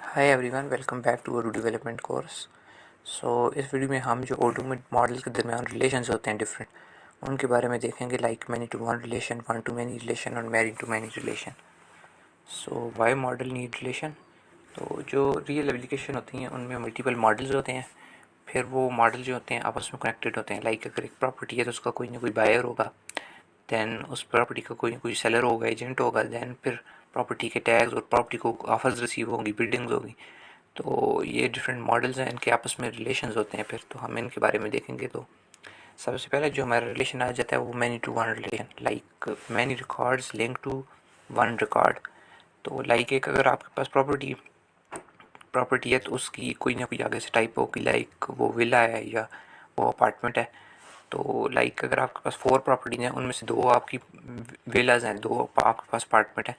Hi everyone, welcome back to Odoo development course. इस video में हम जो ओडू में मॉडल के दरमियान रिलेशंस होते हैं डिफरेंट, उनके बारे में देखेंगे, like many to one relation, one to many relation और many to many relation. Why model need relation? तो जो रियल एप्लीकेशन होती हैं उनमें मल्टीपल मॉडल्स होते हैं। फिर वो मॉडल जो होते हैं आपस में कनेक्टेड होते हैं। लाइक अगर एक प्रॉपर्टी है तो उसका कोई ना कोई बायर होगा, दैन उस प्रॉपर्टी का कोई ना कोई सेलर होगा, एजेंट होगा, दैन फिर प्रॉपर्टी के टैग्स और प्रॉपर्टी को ऑफर्स रिसीव होंगी, बिल्डिंग्स होगी। तो ये डिफरेंट मॉडल्स हैं, इनके आपस में रिलेशंस होते हैं। फिर तो हम इनके बारे में देखेंगे। तो सबसे पहले जो हमारा रिलेशन आ जाता है वो many to one relation, like many records link to one record. तो लाइक एक अगर आपके पास प्रॉपर्टी है तो उसकी कोई ना कोई आगे से टाइप होगी, लाइक वो विला है या वो अपार्टमेंट है। तो लाइक अगर आपके पास 4 प्रॉपर्टीज हैं, उनमें से 2 आपकी विलाज हैं, 2 आपके पास अपार्टमेंट है।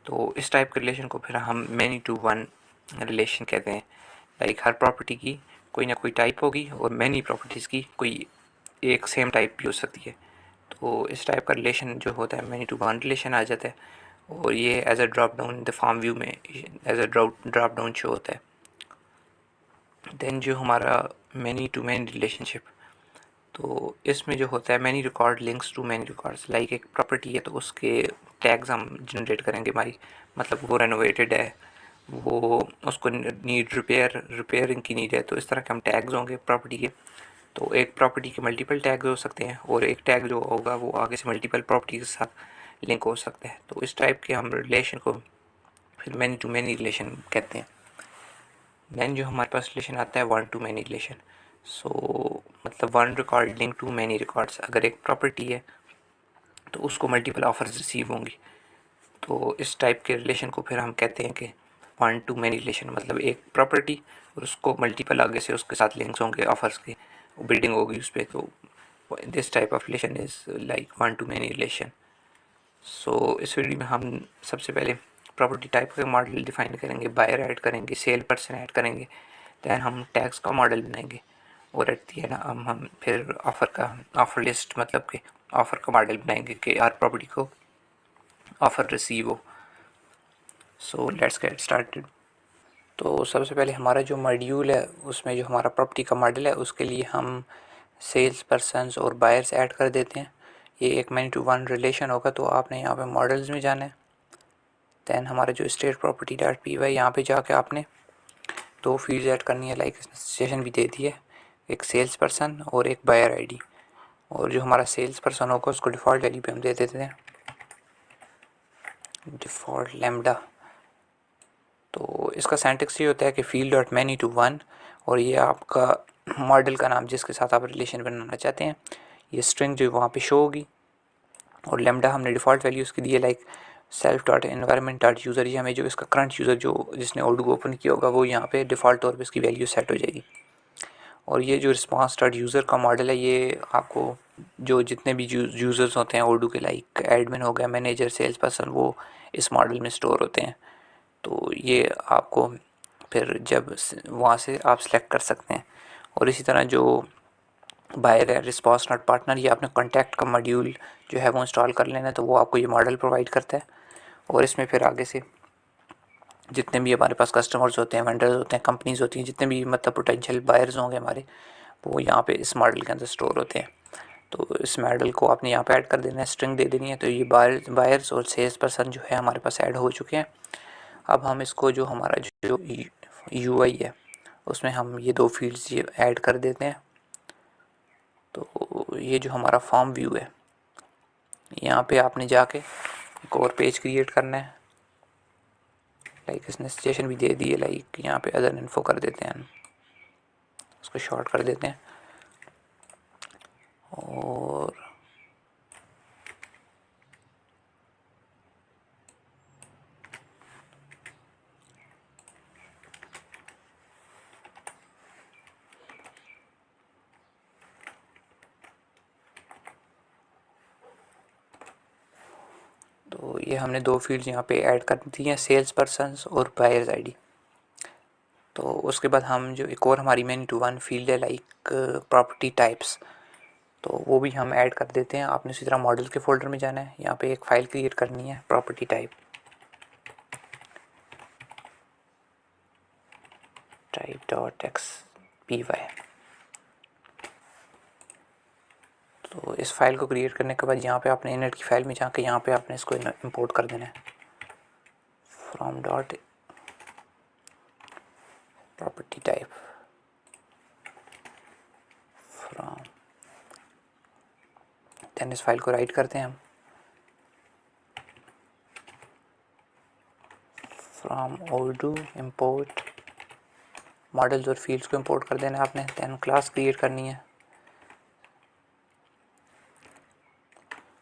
तो इस टाइप के रिलेशन को फिर हम मैनी टू वन रिलेशन कहते हैं। लाइक हर प्रॉपर्टी की कोई ना कोई टाइप होगी और मैनी प्रॉपर्टीज़ की कोई एक सेम टाइप भी हो सकती है। तो इस टाइप का रिलेशन जो होता है मैनी टू वन रिलेशन आ जाता है। और ये as a drop down the form view में as a drop down show होता है। देन जो हमारा मैनी टू मैनी रिलेशनशिप, तो इसमें जो होता है many record links to many records. Like एक प्रॉपर्टी है तो उसके टैग्स हम जनरेट करेंगे हमारी, मतलब वो रेनोवेटेड है, वो उसको नीड रिपेयरिंग की नीड है, तो इस तरह के हम टैग्स होंगे प्रॉपर्टी के। तो एक प्रॉपर्टी के मल्टीपल टैग्स हो सकते हैं और एक टैग जो होगा वो आगे से मल्टीपल प्रॉपर्टी के साथ लिंक हो सकता है। तो इस टाइप के हम रिलेशन को फिर मैनी टू मैनी रिलेशन कहते हैं। देन जो हमारे पास रिलेशन आता है वन टू मैनी रिलेशन। मतलब one record link to many records. अगर एक प्रॉपर्टी है तो उसको मल्टीपल ऑफर्स रिसीव होंगी। तो इस टाइप के रिलेशन को फिर हम कहते हैं कि वन टू मैनी रिलेशन, मतलब एक प्रॉपर्टी और उसको मल्टीपल आगे से उसके साथ लिंक्स होंगे ऑफर्स के, बिल्डिंग होगी उस पर। तो this type of relation is like one to many relation. इस वीडियो में हम सबसे पहले प्रॉपर्टी टाइप का मॉडल डिफाइन करेंगे, बायर ऐड करेंगे, सेल पर्सन ऐड करेंगे, दैन हम टैक्स का मॉडल बनाएंगे और एट दी एंड हम फिर ऑफ़र लिस्ट, मतलब कि ऑफ़र का मॉडल बनाएंगे कि हर प्रॉपर्टी को ऑफ़र रिसीव हो। Let's get started. तो सबसे पहले हमारा जो मॉड्यूल है उसमें जो हमारा प्रॉपर्टी का मॉडल है उसके लिए हम सेल्स पर्सनस और बायर्स ऐड कर देते हैं। ये एक मैनी टू वन रिलेशन होगा। तो आपने यहाँ पे मॉडल्स में जाना है। दैन हमारा जो state property dot P Y, यहाँ पे जाके आपने 2 फील्ड्स ऐड करनी है, लाइक स्टेशन भी दे दी है, एक सेल्स पर्सन और एक बायर आईडी। और जो हमारा सेल्स पर्सन होगा उसको डिफ़ॉल्ट वैल्यू पे हम दे देते हैं डिफ़ॉल्ट लैम्डा। तो इसका सिंटैक्स ये होता है कि field dot many to one, और ये आपका मॉडल का नाम जिसके साथ आप रिलेशन बनाना चाहते हैं। ये स्ट्रिंग जो वहाँ पे शो होगी, और लैम्डा हमने डिफ़ॉल्ट वैल्यू उसकी दी है, like self dot environment dot user. ये हमें जो इसका करंट यूज़र जो जिसने ओडू ओपन किया होगा वो यहाँ पे डिफ़ॉल्ट तौर पे इसकी वैल्यू सेट हो जाएगी। और ये जो रिस्पॉन्स डॉट यूज़र का मॉडल है, ये आपको जो जितने भी यूज़र्स होते हैं ओडू के, लाइक एडमिन हो गया, मैनेजर, सेल्स पर्सन, वो इस मॉडल में स्टोर होते हैं। तो ये आपको फिर जब वहाँ से आप सेलेक्ट कर सकते हैं। और इसी तरह जो बायर है, रिस्पॉन्स नॉट पार्टनर, ये आपने कॉन्टैक्ट का मॉड्यूल जो है वो इंस्टॉल कर लेना है, तो वो आपको ये मॉडल प्रोवाइड करता है। और इसमें फिर आगे से जितने भी हमारे पास कस्टमर्स होते हैं, वेंडर्स होते हैं, कंपनीज होती हैं, जितने भी मतलब पोटेंशियल बायर्स होंगे हमारे, वो यहाँ पे इस मॉडल के अंदर स्टोर होते हैं। तो इस मॉडल को आपने यहाँ पे ऐड कर देना है, स्ट्रिंग दे देनी है। तो ये बायर्स और सेल्स पर्सन जो है हमारे पास ऐड हो चुके हैं। अब हम इसको जो हमारा जो यूआई है उसमें हम ये 2 फील्ड्स ये ऐड कर देते हैं। तो ये जो हमारा फॉर्म व्यू है, यहाँ पे आपने जाके एक और पेज क्रिएट करना है। लाइक इसने स्टेशन भी दे दी है, लाइक यहाँ पे अदर इन्फो कर देते हैं, उसको शॉर्ट कर देते हैं। और तो ये हमने 2 फील्ड्स यहाँ पे ऐड कर दी हैं, सेल्स पर्सनस और बायर्स आईडी। तो उसके बाद हम जो एक और हमारी मैनी टू वन फील्ड है, लाइक प्रॉपर्टी टाइप्स, तो वो भी हम ऐड कर देते हैं। आपने इसी तरह मॉडल के फोल्डर में जाना है, यहाँ पे एक फ़ाइल क्रिएट करनी है प्रॉपर्टी टाइप। type.xpy। तो इस फाइल को क्रिएट करने के बाद यहाँ पे आपने इनट की फाइल में जाके यहाँ पे आपने इसको इंपोर्ट कर देना है from dot property type from. Then इस फाइल को राइट करते हैं हम फ्रॉम ओडू इंपोर्ट मॉडल्स और फील्ड्स को इंपोर्ट कर देना है आपने। देन क्लास क्रिएट करनी है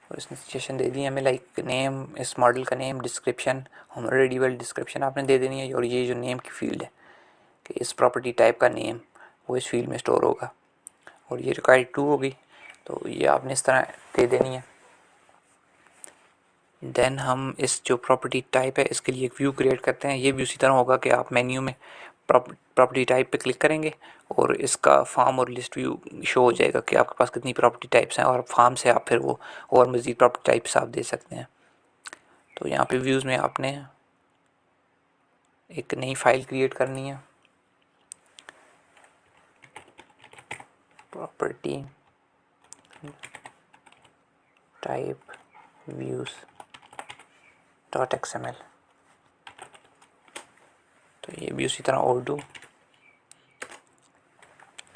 और इसने सजेशन दे दी हमें लाइक नेम, इस मॉडल का नेम, डिस्क्रिप्शन, हमारे रेडियल डिस्क्रिप्शन आपने दे देनी है। और ये जो नेम की फील्ड है कि इस प्रॉपर्टी टाइप का नेम वो इस फील्ड में स्टोर होगा और ये रिक्वायर्ड ट्रू होगी तो ये आपने इस तरह दे देनी है। देन हम इस जो प्रॉपर्टी टाइप है इसके लिए एक व्यू क्रिएट करते हैं। ये भी उसी तरह होगा कि आप मेन्यू में प्रॉपर्टी टाइप पे क्लिक करेंगे और इसका फॉर्म और लिस्ट व्यू शो हो जाएगा कि आपके पास कितनी प्रॉपर्टी टाइप्स हैं और फॉर्म से आप फिर वो और मज़ीद प्रॉपर्टी टाइप्स आप दे सकते हैं। तो यहाँ पे व्यूज़ में आपने एक नई फाइल क्रिएट करनी है प्रॉपर्टी टाइप व्यूज़ .xml। तो ये भी उसी तरह ओडू,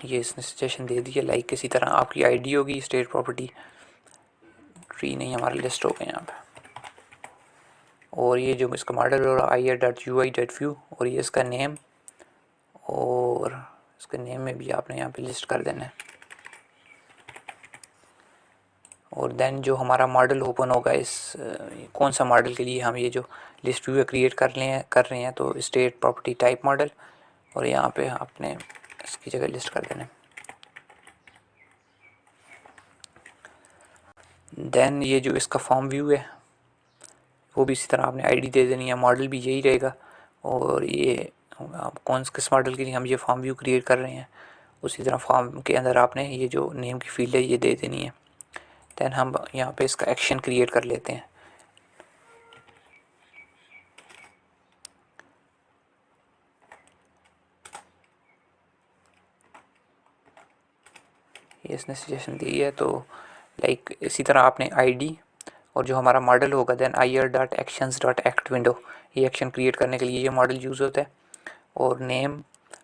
ये इसने सजेशन दे दी है लाइक इसी तरह आपकी आईडी होगी स्टेट प्रॉपर्टी ट्री नहीं हमारा लिस्ट हो गया यहाँ पे। और ये जो इसका मॉडल हो रहा है ir.ui.view और ये इसका नेम और इसके नेम में भी आपने यहाँ पे लिस्ट कर देना है। और देन जो हमारा मॉडल ओपन होगा इस कौन सा मॉडल के लिए हम ये जो लिस्ट व्यू क्रिएट कर रहे हैं तो स्टेट प्रॉपर्टी टाइप मॉडल और यहाँ पे आपने इसकी जगह लिस्ट कर देना है। देन ये जो इसका फॉर्म व्यू है वो भी इसी तरह आपने आईडी दे देनी है, मॉडल भी यही रहेगा और ये कौन किस मॉडल के लिए हम ये फॉर्म व्यू क्रिएट कर रहे हैं उसी तरह फॉर्म के अंदर आपने ये जो नेम की फील्ड है ये दे देनी है। देन हम यहाँ पे इसका एक्शन क्रिएट कर लेते हैं। ये इसने सजेशन दी है तो लाइक इसी तरह आपने आईडी और जो हमारा मॉडल होगा देन ir.actions.act विंडो, ये एक्शन क्रिएट करने के लिए ये मॉडल यूज़ होता है और नेम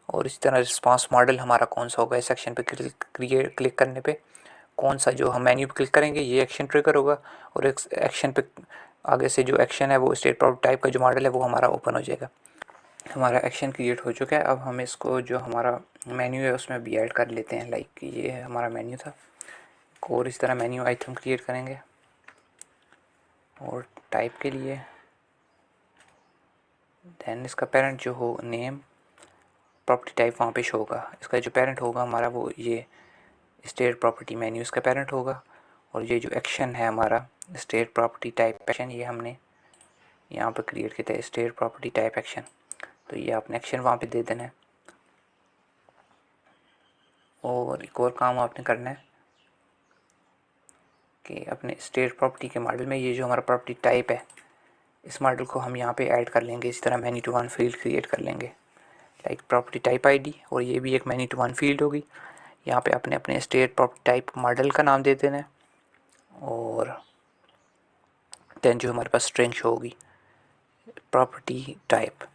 और इसी तरह रिस्पांस मॉडल हमारा कौन सा होगा इस एक्शन पे क्लिक करने पे कौन सा जो हम मेन्यू पे क्लिक करेंगे ये एक्शन ट्रिगर होगा और एक्शन पे आगे से जो एक्शन है वो स्टेट प्रॉपर्टी टाइप का जो मॉडल है वो हमारा ओपन हो जाएगा। हमारा एक्शन क्रिएट हो चुका है। अब हम इसको जो हमारा मेन्यू है उसमें भी ऐड कर लेते हैं। लाइक ये हमारा मेन्यू था और इस तरह मेन्यू आइटम क्रिएट करेंगे और टाइप के लिए देन इसका पेरेंट जो हो नेम प्रॉपर्टी टाइप वहाँ पे शो होगा। इसका जो पेरेंट होगा हमारा वो ये स्टेट प्रॉपर्टी मेन्यू इसका पेरेंट होगा और ये जो एक्शन है हमारा स्टेट प्रॉपर्टी टाइप एक्शन ये हमने यहाँ पर क्रिएट किया था स्टेट प्रॉपर्टी टाइप एक्शन तो ये आपने एक्शन वहाँ पे दे देना है। और एक और काम आपने करना है कि अपने स्टेट प्रॉपर्टी के मॉडल में ये जो हमारा प्रॉपर्टी टाइप है इस मॉडल को हम यहाँ पे ऐड कर लेंगे। इसी तरह many to one field create कर लेंगे लाइक प्रॉपर्टी टाइप आईडी और ये भी एक मैनी टू वन फील्ड होगी। यहाँ पे अपने अपने स्टेट प्रॉपर्टी टाइप मॉडल का नाम दे देना है और देन जो हमारे पास स्ट्रिंग होगी प्रॉपर्टी टाइप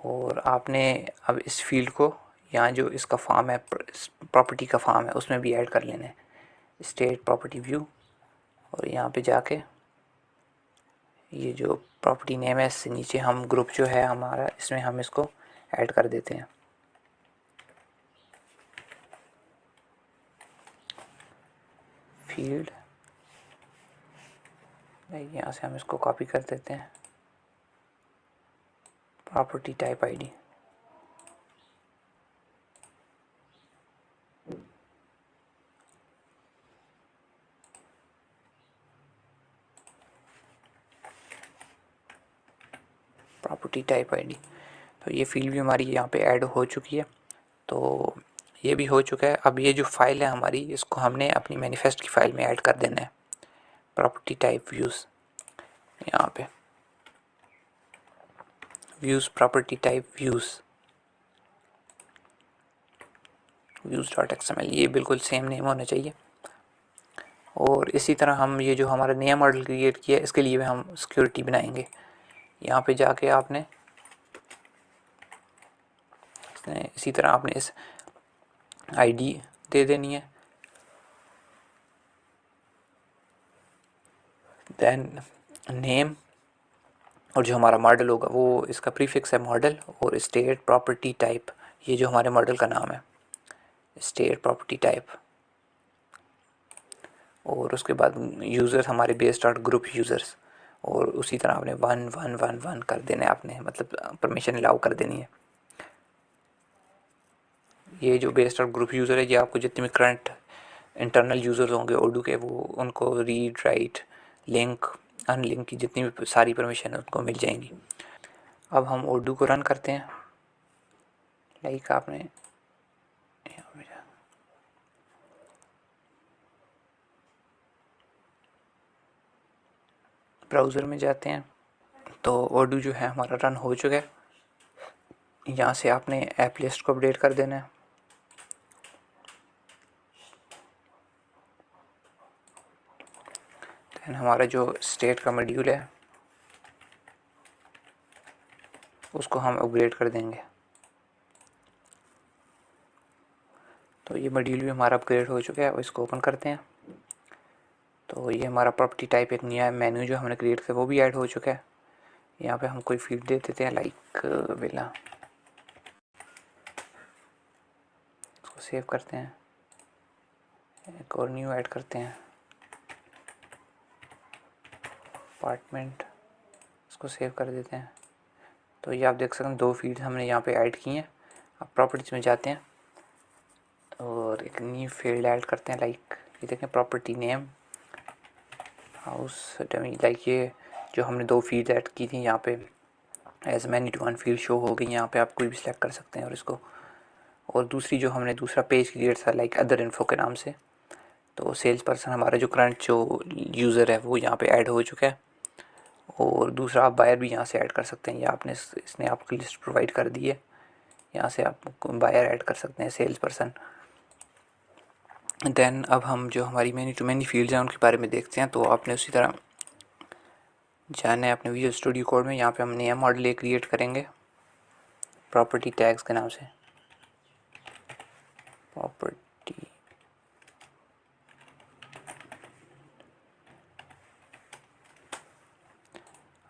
और आपने अब इस फील्ड को यहाँ जो इसका फॉर्म है प्रॉपर्टी का फॉर्म है उसमें भी ऐड कर लेना है स्टेट प्रॉपर्टी व्यू और यहाँ पे जाके ये जो प्रॉपर्टी नेम है इससे नीचे हम ग्रुप जो है हमारा इसमें हम इसको ऐड कर देते हैं। फील्ड यहाँ से हम इसको कॉपी कर देते हैं property type ID property type ID. तो ये फील्ड भी हमारी यहाँ पे ऐड हो चुकी है। तो ये भी हो चुका है। अब ये जो फाइल है हमारी इसको हमने अपनी मैनिफेस्ट की फाइल में ऐड कर देना है प्रॉपर्टी टाइप व्यूज़। यहाँ पे views property type views views.xml, ये बिल्कुल सेम नेम होना चाहिए। और इसी तरह हम ये जो हमारा नया मॉडल क्रिएट किया है इसके लिए भी हम सिक्योरिटी बनाएंगे। यहाँ पे जाके आपने इसी तरह आपने इस आईडी दे देनी है, देन नेम, और जो हमारा मॉडल होगा वो इसका प्रीफिक्स है मॉडल, और स्टेट प्रॉपर्टी टाइप, ये जो हमारे मॉडल का नाम है स्टेट प्रॉपर्टी टाइप। और उसके बाद यूज़र्स हमारे बेस डॉट ग्रुप यूज़र्स, और उसी तरह आपने 1 1 1 1 कर देना है, आपने मतलब परमिशन अलाउ कर देनी है। ये जो बेस डॉट ग्रुप यूज़र है ये आपको जितने भी करंट इंटरनल यूज़र्स होंगे ओडू के, वो उनको रीड राइट लिंक अनलिंक की जितनी भी सारी परमिशन है उनको मिल जाएंगी। अब हम ओडू को रन करते हैं। लाइक आपने ब्राउज़र में जाते हैं तो ओडू जो है हमारा रन हो चुका है। यहाँ से आपने ऐप लिस्ट को अपडेट कर देना है। दैन हमारा जो स्टेट का मॉड्यूल है उसको हम अपग्रेड कर देंगे। तो ये मॉड्यूल भी हमारा अपग्रेड हो चुका है। और इसको ओपन करते हैं तो ये हमारा प्रॉपर्टी टाइप एक नया मेन्यू जो हमने क्रिएट किया वो भी ऐड हो चुका है। यहाँ पे हम कोई फील्ड दे देते हैं लाइक विला, इसको सेव करते हैं, एक और न्यू ऐड करते हैं अपार्टमेंट, इसको सेव कर देते हैं। तो ये आप देख सकते हैं 2 फील्ड हमने यहाँ पे ऐड की हैं। अब प्रॉपर्टीज़ में जाते हैं और एक न्यू फील्ड ऐड करते हैं लाइक ये देखें property name house dummy. Like ये जो हमने 2 फील्ड ऐड की थी यहाँ पे as many to 1 field show हो गई। यहाँ पे आप कोई भी सिलेक्ट कर सकते हैं और इसको, और दूसरी जो हमने दूसरा पेज क्रिएट था लाइक अदर इन्फो के नाम से, तो सेल्स पर्सन हमारा जो करंट जो यूज़र है वो यहाँ पे ऐड हो चुका है। और दूसरा आप बायर भी यहाँ से ऐड कर सकते हैं, या आपने इसने आपकी लिस्ट प्रोवाइड कर दी है, यहाँ से आप बायर ऐड कर सकते हैं सेल्स पर्सन। देन अब हम जो हमारी मैनी टू मैनी फील्ड्स हैं उनके बारे में देखते हैं। तो आपने उसी तरह जाना है अपने विजुअल स्टूडियो कोड में। यहाँ पे हम नया मॉडल एक क्रिएट करेंगे प्रॉपर्टी टैग्स के नाम से, प्रॉपर्टी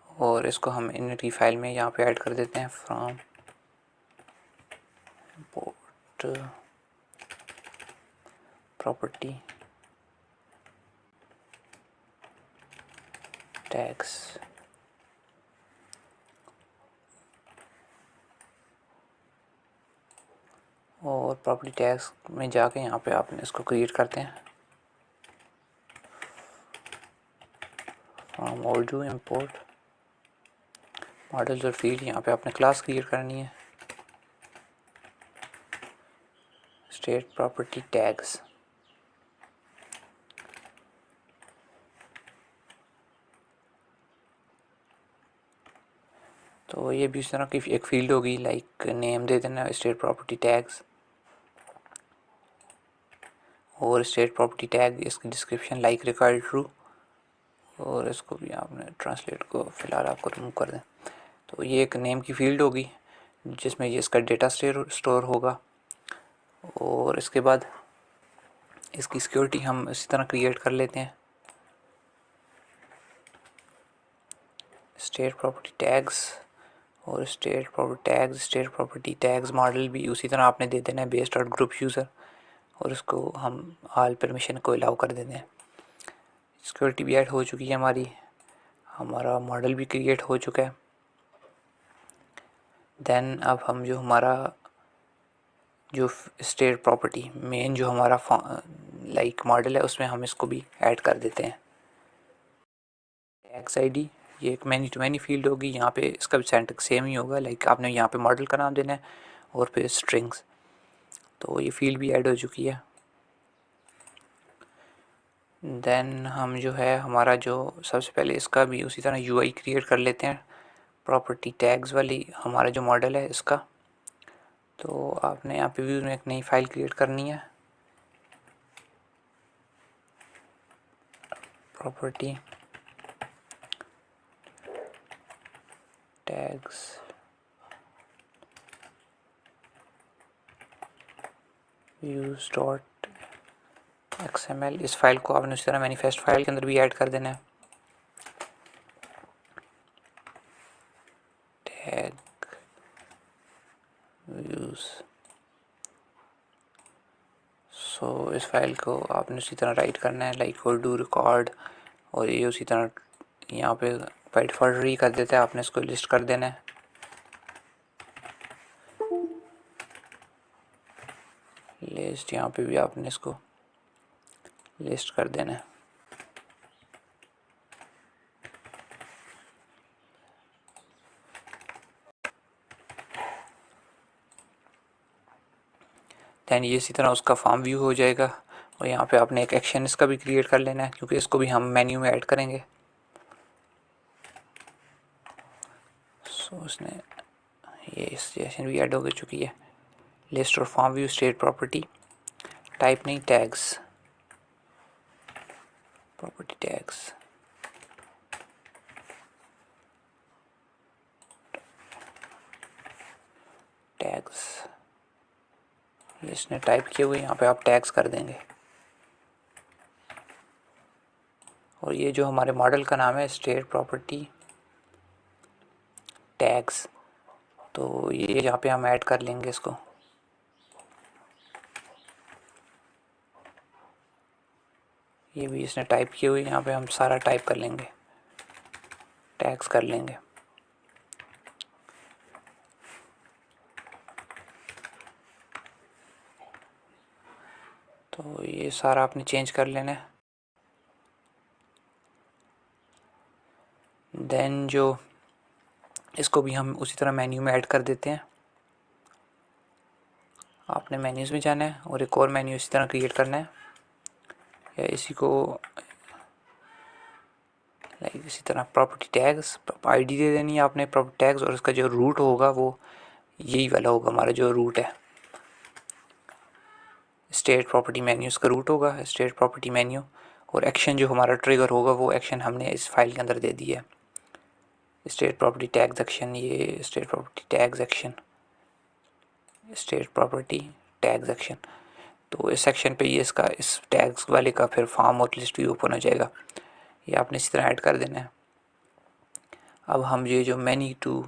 और इसको हम इनिटी फाइल में यहाँ पे ऐड कर देते हैं फ्रॉम इम्पोर्ट प्रॉपर्टी टैग्स। और प्रॉपर्टी टैग्स में जाके यहाँ पे आपने इसको क्रिएट करते हैं फ्रॉम ओडू इम्पोर्ट मॉडल्स और फील्ड। यहाँ पे आपने क्लास क्रिएट करनी है स्टेट प्रॉपर्टी टैग्स। तो ये भी इस तरह की एक फील्ड होगी लाइक नेम दे देना स्टेट प्रॉपर्टी टैग्स, और स्टेट प्रॉपर्टी टैग इसकी डिस्क्रिप्शन लाइक रिक्वायर्ड ट्रू, और इसको भी आपने ट्रांसलेट को फ़िलहाल आपको रिमूव कर दें। तो ये एक नेम की फील्ड होगी जिसमें ये इसका डेटा स्टोर होगा। और इसके बाद इसकी सिक्योरिटी हम इसी तरह क्रिएट कर लेते हैं स्टेट प्रॉपर्टी टैग्स और स्टेट प्रॉपर्टी टैग्स मॉडल भी उसी तरह आपने दे देना है बेस डॉट ग्रुप यूज़र, और इसको हम ऑल परमिशन को अलाउ कर देते हैं। सिक्योरिटी भी ऐड हो चुकी है हमारा मॉडल भी क्रिएट हो चुका है। देन अब हम जो हमारा जो स्टेट प्रॉपर्टी मेन जो हमारा लाइक मॉडल है उसमें हम इसको भी ऐड कर देते हैं एक्स आई डी। ये एक मैनी टू मैनी फील्ड होगी। यहाँ पे इसका भी सिंटैक्स सेम ही होगा लाइक आपने यहाँ पे मॉडल का नाम देना है और फिर स्ट्रिंग्स। तो ये फील्ड भी ऐड हो चुकी है। देन हम जो है हमारा जो सबसे पहले इसका भी उसी तरह यूआई क्रिएट कर लेते हैं प्रॉपर्टी टैग्स वाली। हमारा जो मॉडल है इसका तो आपने यहाँ पे व्यूज़ में एक नई फाइल क्रिएट करनी है, property tags views dot XML। इस फाइल को आपने उसी तरह मैनिफेस्ट फाइल के अंदर भी ऐड कर देना है। टैग व्यूज़, सो इस फाइल को आपने उसी तरह राइट करना है लाइक विल डू रिकॉर्ड, और ये उसी तरह यहाँ पे बाय डिफ़ॉल्ट री कर देता है, आपने इसको लिस्ट कर देना है। लिस्ट यहाँ पे भी आपने इसको लिस्ट कर देना है। दैन ये इसी तरह उसका फॉर्म व्यू हो जाएगा। और यहाँ पे आपने एक एक्शन इसका भी क्रिएट कर लेना है, क्योंकि इसको भी हम मेन्यू में ऐड करेंगे। सो उसने ये सजेशन भी ऐड हो चुकी है। लिस्ट और form view state property, type नहीं टैग्स, प्रॉपर्टी टैग्स, टैग्स इसने टाइप किए हुए, यहाँ पे आप टैग्स कर देंगे। और ये जो हमारे मॉडल का नाम है स्टेट प्रॉपर्टी टैग्स, तो ये यहाँ पे हम ऐड कर लेंगे इसको। ये भी इसने टाइप किए हुए, यहाँ पे हम सारा टाइप कर लेंगे, टैग्स कर लेंगे। तो ये सारा आपने चेंज कर लेना है। देन जो इसको भी हम उसी तरह मेन्यू में ऐड कर देते हैं। आपने मेन्यूज़ में जाना है और एक और मेन्यू इसी तरह क्रिएट करना है, या इसी को लाइक इसी तरह प्रॉपर्टी टैग्स, आईडी दे देनी है आपने प्रॉपर्टी टैग्स, और इसका जो रूट होगा वो यही वाला होगा, हमारा जो रूट है स्टेट प्रॉपर्टी मेन्यू, इसका रूट होगा स्टेट प्रॉपर्टी मेन्यू। और एक्शन जो हमारा ट्रिगर होगा वो एक्शन हमने इस फाइल के अंदर दे दिया है, स्टेट प्रॉपर्टी टैग्स एक्शन। ये state property tags action, state property tags action. तो इस सेक्शन पे ये इसका इस टैग्स वाले का फिर फॉर्म और लिस्ट भी ओपन हो जाएगा। ये आपने इसी तरह ऐड कर देना है। अब हम ये जो मैनी टू,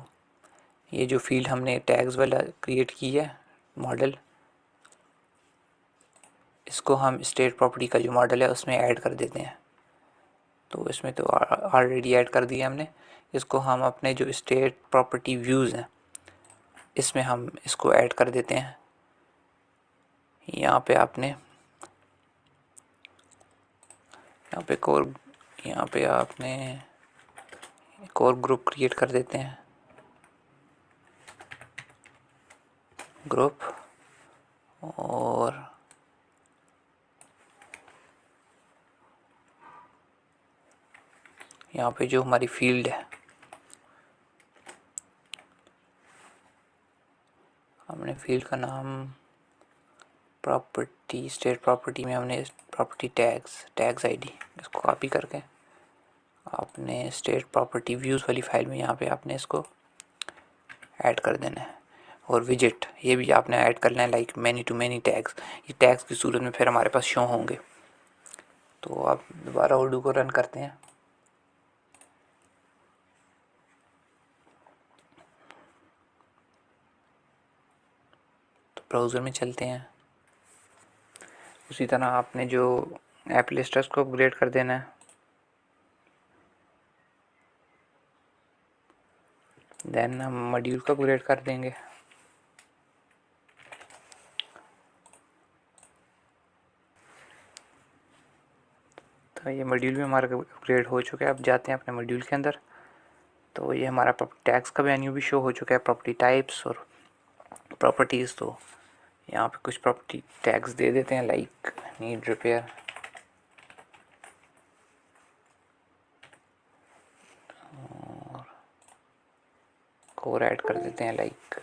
ये जो फील्ड हमने टैग्स वाला क्रिएट की है मॉडल, इसको हम स्टेट प्रॉपर्टी का जो मॉडल है उसमें ऐड कर देते हैं। तो इसमें तो ऑलरेडी ऐड कर दिया हमने। इसको हम अपने जो स्टेट प्रॉपर्टी व्यूज़ हैं इसमें हम इसको ऐड कर देते हैं। यहाँ पे आपने यहाँ पे आपने एक और ग्रुप क्रिएट कर देते हैं, ग्रुप। और यहाँ पे जो हमारी फील्ड है हमने फील्ड का नाम प्रॉपर्टी, स्टेट प्रॉपर्टी में हमने प्रॉपर्टी टैग्स आईडी, इसको कॉपी करके आपने स्टेट प्रॉपर्टी व्यूज़ वाली फाइल में यहाँ पे आपने इसको ऐड कर देना है। और विजिट ये भी आपने ऐड करना है like many to many tags, ये टैग्स की सूरत में फिर हमारे पास शो होंगे। तो आप दोबारा उर्दू को रन करते हैं। तो ब्राउज़र में चलते हैं। उसी तरह आपने जो ऐप लिस्ट है उसको अपग्रेड कर देना है। देन हम मॉड्यूल को अपग्रेड कर देंगे। तो ये मॉड्यूल भी हमारा अपग्रेड हो चुका है। अब जाते हैं अपने मॉड्यूल के अंदर। तो ये हमारा टैग्स का मेन्यू भी शो हो चुका है, प्रॉपर्टी टाइप्स और प्रॉपर्टीज़। तो यहाँ पे कुछ प्रॉपर्टी टैग्स दे देते हैं लाइक नीड रिपेयर, और ऐड कर देते हैं लाइक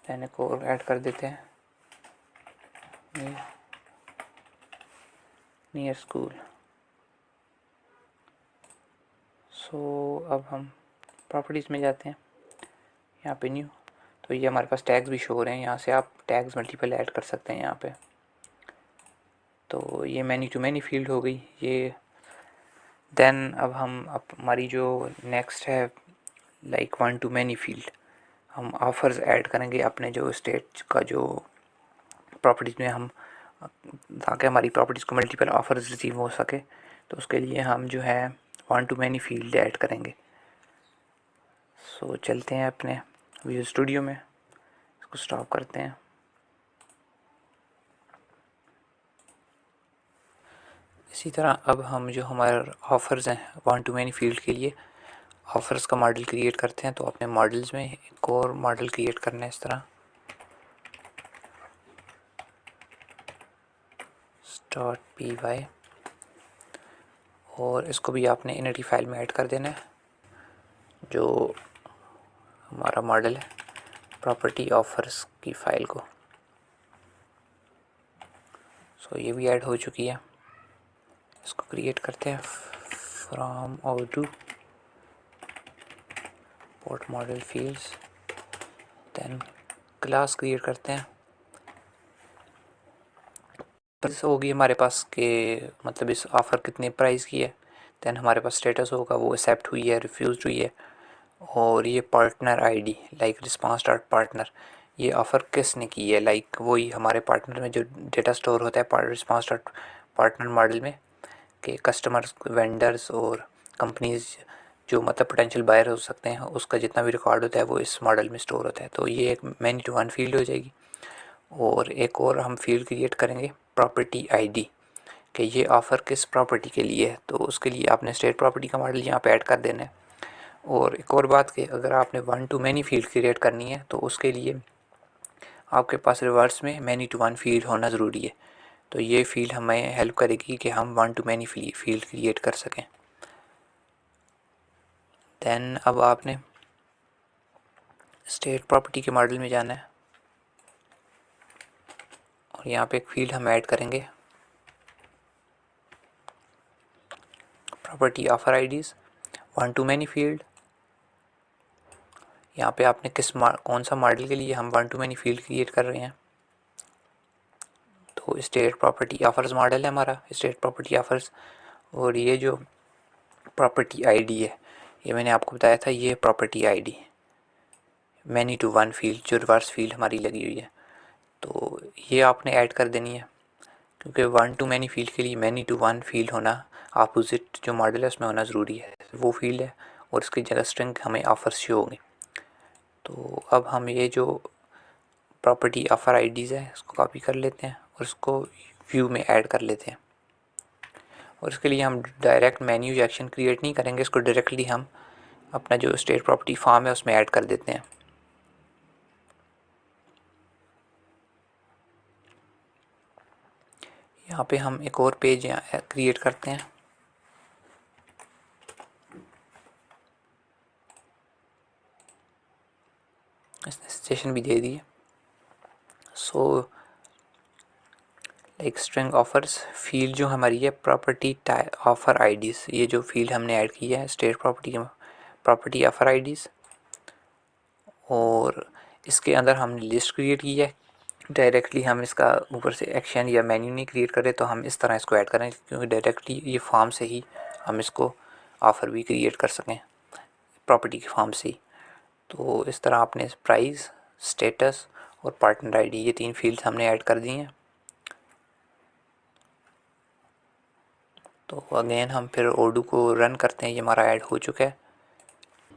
दैन एक और ऐड कर देते हैं नियर स्कूल। सो अब हम प्रॉपर्टीज़ में जाते हैं, यहाँ पे न्यू, तो ये हमारे पास टैग्स भी शो हो रहे हैं। यहाँ से आप टैग्स मल्टीपल ऐड कर सकते हैं यहाँ पे। तो ये मैनी टू मैनी फील्ड हो गई ये। देन अब हमारी जो नेक्स्ट है like one to many field, हम ऑफ़र्स ऐड करेंगे अपने जो स्टेट का जो प्रॉपर्टीज़ में हम, ताकि हमारी प्रॉपर्टीज़ को मल्टीपल ऑफ़र्स रिसीव हो सके। तो उसके लिए हम जो है one to many field add करेंगे। सो चलते हैं अपने विजुअल स्टूडियो में, इसको स्टॉप करते हैं। इसी तरह अब हम जो हमारे ऑफ़र्स हैं वन टू मैनी फील्ड के लिए ऑफ़र्स का मॉडल क्रिएट करते हैं। तो अपने मॉडल्स में एक और मॉडल क्रिएट करना है इस तरह, .py, और इसको भी आपने इनिटी फाइल में ऐड कर देना है जो हमारा मॉडल है प्रॉपर्टी ऑफ़र्स की फ़ाइल को। सो ये भी ऐड हो चुकी है। इसको क्रिएट करते हैं from odoo port model fields, then class create करते हैं। प्राइस होगी हमारे पास के मतलब इस ऑफ़र कितने प्राइस की है। दैन हमारे पास स्टेटस होगा वो एक्सेप्ट हुई है, रिफ्यूज़ हुई है। और ये partner ID like response dot partner, ये ऑफ़र किसने की है, लाइक वही हमारे पार्टनर में जो डेटा स्टोर होता है रिस्पांस डॉट पार्टनर मॉडल में, कि कस्टमर्स, वेंडर्स और कंपनीज जो मतलब पोटेंशियल बायर हो सकते हैं, उसका जितना भी रिकॉर्ड होता है वो इस मॉडल में स्टोर होता है। तो ये एक मैनी टू वन फील्ड हो जाएगी। और एक और हम फील्ड क्रिएट करेंगे प्रॉपर्टी आईडी, कि ये ऑफ़र किस प्रॉपर्टी के लिए है। तो उसके लिए आपने स्टेट प्रॉपर्टी का मॉडल यहाँ पे ऐड कर देना है। और एक और बात कि अगर आपने one to many field create करनी है तो उसके लिए आपके पास रिवर्स में मैनी टू वन फील्ड होना ज़रूरी है। तो ये फील्ड हमें हेल्प करेगी कि हम one to many field create कर सकें। दैन अब आपने स्टेट प्रॉपर्टी के मॉडल में जाना है और यहाँ पे एक फील्ड हम ऐड करेंगे property offer IDs one to many field. यहाँ पे आपने कौन सा मॉडल के लिए हम one to many field create कर रहे हैं। तो स्टेट प्रॉपर्टी ऑफ़र्स मॉडल है हमारा, स्टेट प्रॉपर्टी ऑफ़र्स। और ये जो प्रॉपर्टी आईडी है, ये मैंने आपको बताया था, ये property ID many to one field जो रिवर्स फील्ड हमारी लगी हुई है, तो ये आपने ऐड कर देनी है। क्योंकि वन टू मैनी फील्ड के लिए मैनी टू वन फील्ड होना अपोजिट जो मॉडल है उसमें होना ज़रूरी है, वो फील्ड है। और इसकी जगह स्ट्रिंग हमें ऑफ़र्स शो होंगे। तो अब हम ये जो प्रॉपर्टी ऑफ़र आईडीज़ है इसको कॉपी कर लेते हैं और इसको व्यू में ऐड कर लेते हैं। और इसके लिए हम डायरेक्ट मेन्यू एक्शन क्रिएट नहीं करेंगे, इसको डायरेक्टली हम अपना जो स्टेट प्रॉपर्टी फॉर्म है उसमें ऐड कर देते हैं। यहाँ पे हम एक और पेज क्रिएट करते हैं। इसने सजेशन भी दे दिए। So like string offers field जो हमारी है प्रॉपर्टी ऑफ़र आईडीज़, ये जो फील्ड हमने ऐड की है स्टेट प्रॉपर्टी ऑफ़र आईडीज़, और इसके अंदर हमने लिस्ट क्रिएट की है। डायरेक्टली हम इसका ऊपर से एक्शन या मेन्यू नहीं क्रिएट करें, तो हम इस तरह इसको ऐड करें क्योंकि डायरेक्टली ये फॉर्म से ही हम इसको ऑफ़र भी क्रिएट कर सकें प्रॉपर्टी के फॉर्म से ही। तो इस तरह आपने प्राइस, स्टेटस और पार्टनर आईडी, ये तीन फील्ड्स हमने ऐड कर दी हैं। तो अगेन हम फिर odoo को रन करते हैं, ये हमारा ऐड हो चुका है।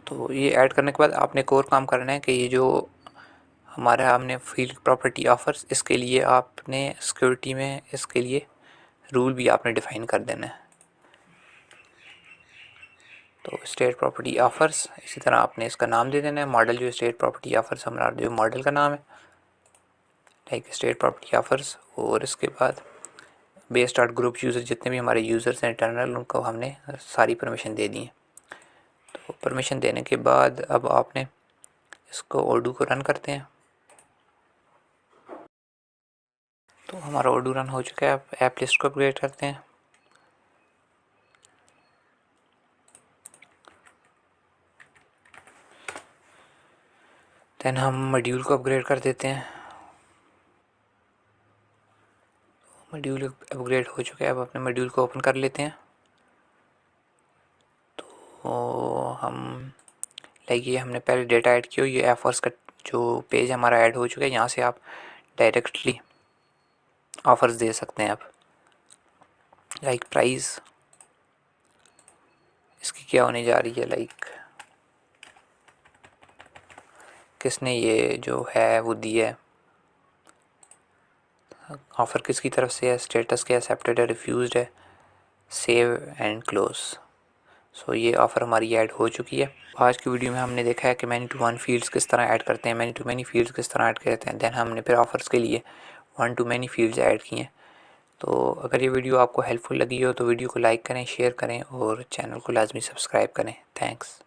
तो ये ऐड करने के बाद आपने एक और काम करना है कि ये जो हमारा हमने फील्ड प्रॉपर्टी ऑफ़र्स, इसके लिए आपने सिक्योरिटी में इसके लिए रूल भी आपने डिफ़ाइन कर देना है। तो स्टेट प्रॉपर्टी ऑफ़र्स, इसी तरह आपने इसका नाम दे देना है मॉडल, जो स्टेट प्रॉपर्टी ऑफ़र्स हमारा जो मॉडल का नाम है लाइक स्टेट प्रॉपर्टी ऑफ़र्स। और इसके बाद बेस्ड डॉट ग्रुप यूज़र, जितने भी हमारे यूज़र्स हैं इंटरनल, उनको हमने सारी परमिशन दे दी है। तो परमिशन देने के बाद अब आपने इसको odoo को रन करते हैं। तो हमारा ऑर्डर रन हो चुका है। अब ऐप लिस्ट को अपग्रेड करते हैं। देन हम मॉड्यूल को अपग्रेड कर देते हैं। मॉड्यूल अपग्रेड हो चुका है। अब अपने मॉड्यूल को ओपन कर लेते हैं। तो हम ये हमने पहले डेटा ऐड किया, ये ऑफर्स का जो पेज हमारा ऐड हो चुका है। यहाँ से आप डायरेक्टली ऑफर्स दे सकते हैं। आप लाइक प्राइस इसकी क्या होने जा रही है, किसने ये जो है वो दिया है, ऑफ़र किसकी तरफ से है, स्टेटस क्या, एक्सेप्टेड है, रिफ्यूज़ड है, सेव एंड क्लोज। सो ये ऑफ़र हमारी ऐड हो चुकी है। आज की वीडियो में हमने देखा है कि मैनी टू वन फील्ड्स किस तरह ऐड करते हैं, मैनी टू मैनी फील्ड्स किस तरह ऐड करते हैं। देन हमने फिर ऑफ़र्स के लिए one to many fields add किए हैं। तो अगर ये वीडियो आपको हेल्पफुल लगी हो तो वीडियो को लाइक करें, शेयर करें और चैनल को लाजमी सब्सक्राइब करें। थैंक्स।